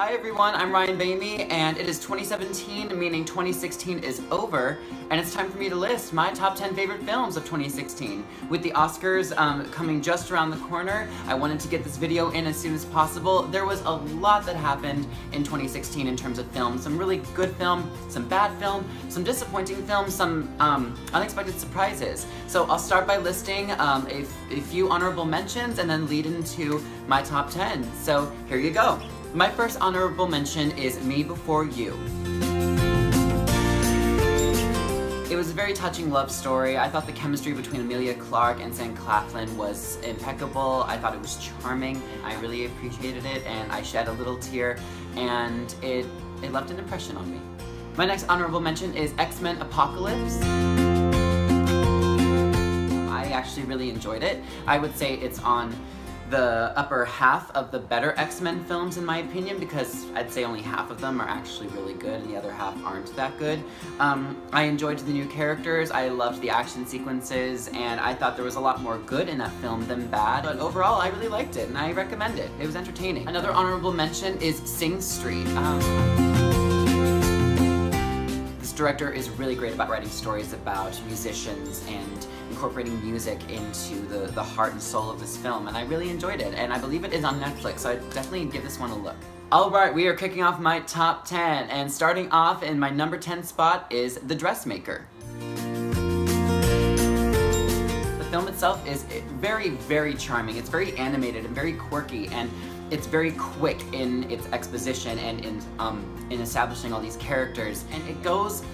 Hi everyone, I'm Ryan Bainey, and it is 2017, meaning 2016 is over, and it's time for me to list my top 10 favorite films of 2016. With the Oscars coming just around the corner, I wanted to get this video in as soon as possible. There was a lot that happened in 2016 in terms of film. Some really good film, some bad film, some disappointing film, some unexpected surprises. So I'll start by listing a few honorable mentions and then lead into my top 10. So here you go. My first honorable mention is Me Before You. It was a very touching love story. I thought the chemistry between Emilia Clarke and Sam Claflin was impeccable. I thought it was charming. I really appreciated it, and I shed a little tear, and it left an impression on me. My next honorable mention is XMen Apocalypse. I actually really enjoyed it. I would say it's on the upper half of the better X-Men films in my opinion, because I'd say only half of them are actually really good and the other half aren't that good. I enjoyed the new characters, I loved the action sequences, and I thought there was a lot more good in that film than bad, but overall I really liked it and I recommend it. It was entertaining. Another honorable mention is Sing Street. This director is really great about writing stories about musicians and incorporating music into the heart and soul of this film, and I really enjoyed it, and I believe it is on Netflix, so I'd definitely give this one a look. Alright, we are kicking off my top 10, and starting off in my number 10 spot is The Dressmaker. The film itself is very, very charming. It's very animated and very quirky, and it's very quick in its exposition and in establishing all these characters, and it goes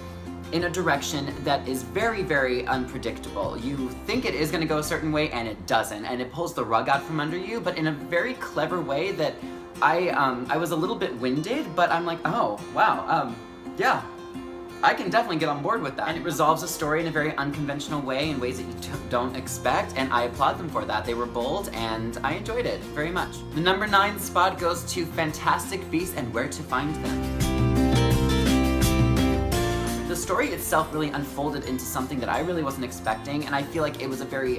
in a direction that is very, very unpredictable. You think it is going to go a certain way and it doesn't, and it pulls the rug out from under you, but in a very clever way that I was a little bit winded, but I'm like, oh, wow, yeah, I can definitely get on board with that. And it resolves a story in a very unconventional way, in ways that you don't expect, and I applaud them for that. They were bold, and I enjoyed it very much. The number 9 spot goes to Fantastic Beasts and Where to Find Them. The story itself really unfolded into something that I really wasn't expecting, and I feel like it was a very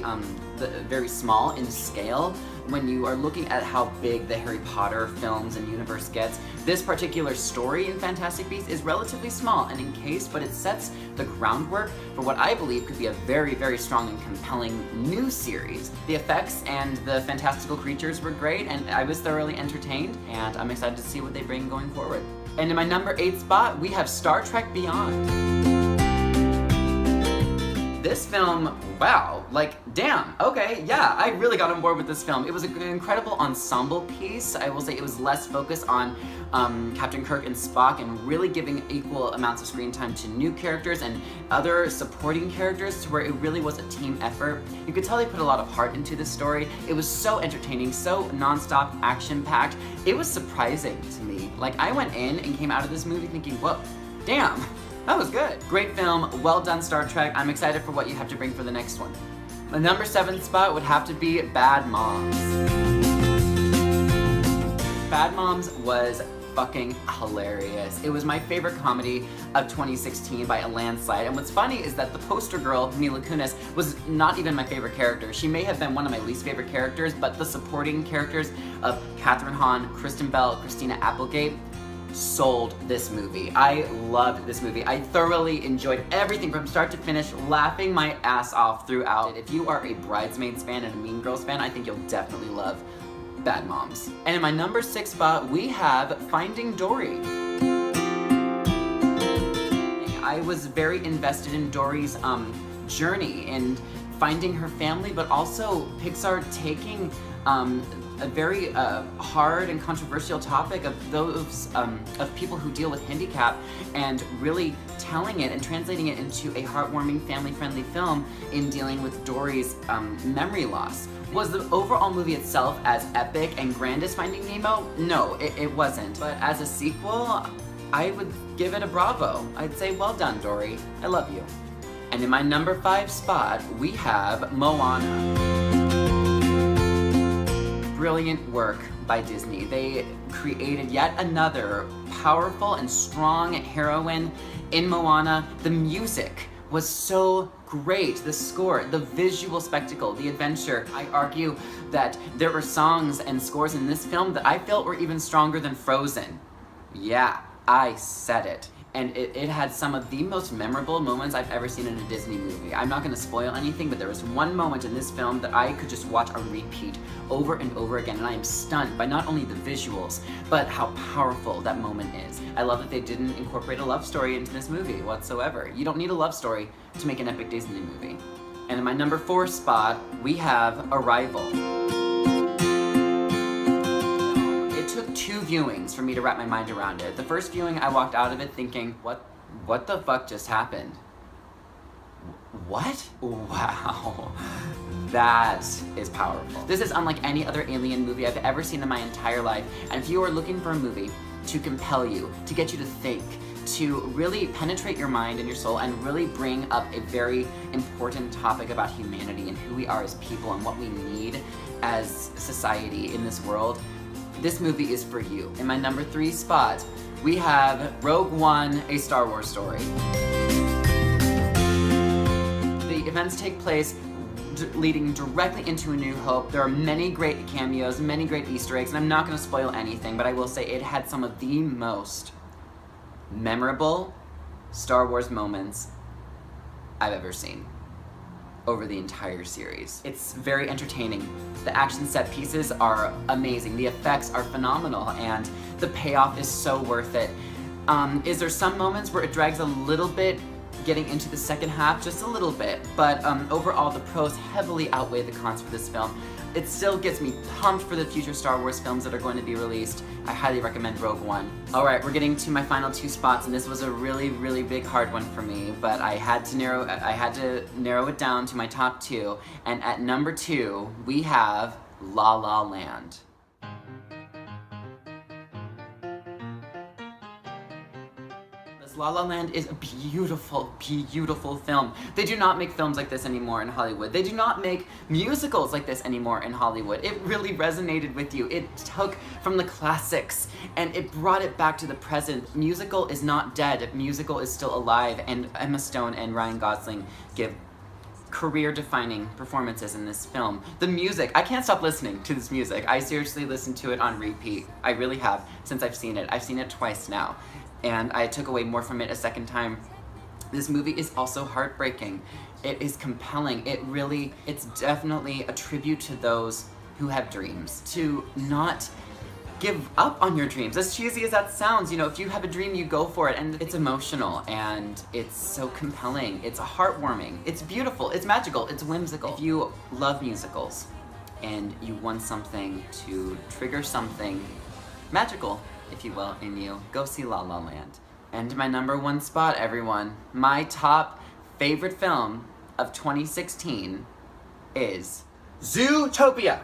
small in scale. When you are looking at how big the Harry Potter films and universe gets, this particular story in Fantastic Beasts is relatively small and encased, but it sets the groundwork for what I believe could be a very, very strong and compelling new series. The effects and the fantastical creatures were great, and I was thoroughly entertained, and I'm excited to see what they bring going forward. And in my number 8 spot, we have Star Trek Beyond. This film, wow, like, damn, okay, yeah, I really got on board with this film. It was an incredible ensemble piece. I will say it was less focused on Captain Kirk and Spock and really giving equal amounts of screen time to new characters and other supporting characters, to where it really was a team effort. You could tell they put a lot of heart into this story. It was so entertaining, so non-stop action-packed. It was surprising to me. Like, I went in and came out of this movie thinking, whoa, damn, that was good. Great film, well done Star Trek. I'm excited for what you have to bring for the next one. My number 7 spot would have to be Bad Moms. Bad Moms was fucking hilarious. It was my favorite comedy of 2016 by a landslide, and what's funny is that the poster girl, Mila Kunis, was not even my favorite character. She may have been one of my least favorite characters, but the supporting characters of Kathryn Hahn, Kristen Bell, Christina Applegate sold this movie. I loved this movie. I thoroughly enjoyed everything from start to finish, laughing my ass off throughout. If you are a Bridesmaids fan and a Mean Girls fan, I think you'll definitely love Bad Moms. And in my number 6 spot, we have Finding Dory. I was very invested in Dory's journey and finding her family, but also Pixar taking a very hard and controversial topic of those of people who deal with handicap, and really telling it and translating it into a heartwarming, family-friendly film in dealing with Dory's memory loss. Was the overall movie itself as epic and grand as Finding Nemo? No, it wasn't. But as a sequel, I would give it a bravo. I'd say well done, Dory. I love you. And in my number 5 spot, we have Moana. Brilliant work by Disney. They created yet another powerful and strong heroine in Moana. The music was so great. The score, the visual spectacle, the adventure. I argue that there were songs and scores in this film that I felt were even stronger than Frozen. Yeah, I said it. And it had some of the most memorable moments I've ever seen in a Disney movie. I'm not gonna spoil anything, but there was one moment in this film that I could just watch on repeat over and over again, and I am stunned by not only the visuals, but how powerful that moment is. I love that they didn't incorporate a love story into this movie whatsoever. You don't need a love story to make an epic Disney movie. And in my number 4 spot, we have Arrival. Took 2 viewings for me to wrap my mind around it. The first viewing, I walked out of it thinking, what the fuck just happened? What? Wow. That is powerful. This is unlike any other alien movie I've ever seen in my entire life, and if you are looking for a movie to compel you, to get you to think, to really penetrate your mind and your soul and really bring up a very important topic about humanity and who we are as people and what we need as society in this world, this movie is for you. In my number 3 spot, we have Rogue One, A Star Wars Story. The events take place leading directly into A New Hope. There are many great cameos, many great Easter eggs, and I'm not gonna spoil anything, but I will say it had some of the most memorable Star Wars moments I've ever seen over the entire series. It's very entertaining. The action set pieces are amazing. The effects are phenomenal, and the payoff is so worth it. Is there some moments where it drags a little bit getting into the second half? Just a little bit, but overall the pros heavily outweigh the cons for this film. It still gets me pumped for the future Star Wars films that are going to be released. I highly recommend Rogue One. Alright, we're getting to my final 2 spots, and this was a really, really big hard one for me, but I had to narrow it down to my top 2, and at number 2, we have La La Land. La La Land is a beautiful, beautiful film. They do not make films like this anymore in Hollywood. They do not make musicals like this anymore in Hollywood. It really resonated with you. It took from the classics and it brought it back to the present. Musical is not dead. Musical is still alive, and Emma Stone and Ryan Gosling give career-defining performances in this film. The music, I can't stop listening to this music. I seriously listen to it on repeat. I really have, since I've seen it. I've seen it twice now, and I took away more from it a second time. This movie is also heartbreaking. It is compelling. It's definitely a tribute to those who have dreams. To not give up on your dreams. As cheesy as that sounds, you know, if you have a dream, you go for it. And it's emotional, and it's so compelling. It's heartwarming. It's beautiful. It's magical. It's whimsical. If you love musicals and you want something to trigger something magical, if you will, in you, go see La La Land. And my number 1 spot, everyone, my top favorite film of 2016 is Zootopia.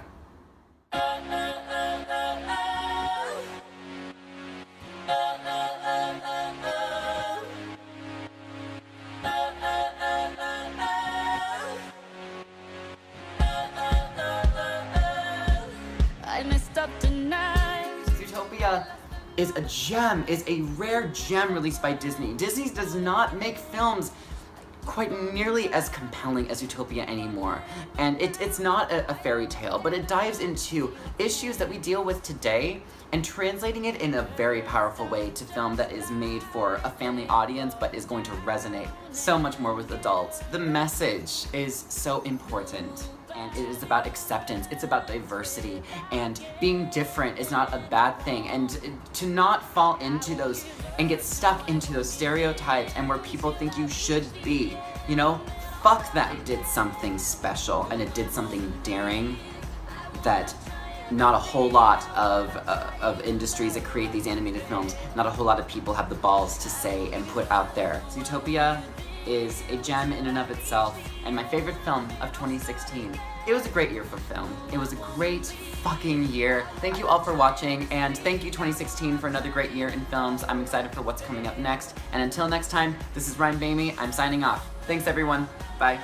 Utopia is a gem, is a rare gem released by Disney. Disney does not make films quite nearly as compelling as Utopia anymore. And it's not a fairy tale, but it dives into issues that we deal with today and translating it in a very powerful way to film that is made for a family audience but is going to resonate so much more with adults. The message is so important. And it is about acceptance, it's about diversity, and being different is not a bad thing, and to not fall into those and get stuck into those stereotypes and where people think you should be, you know, fuck that. It did something special, and it did something daring that not a whole lot of industries that create these animated films, not a whole lot of people have the balls to say and put out there. Zootopia is a gem in and of itself, and my favorite film of 2016. It was a great year for film. It was a great fucking year. Thank you all for watching, and thank you 2016 for another great year in films. I'm excited for what's coming up next, and until next time, this is Ryan Bamey. I'm signing off. Thanks everyone. Bye.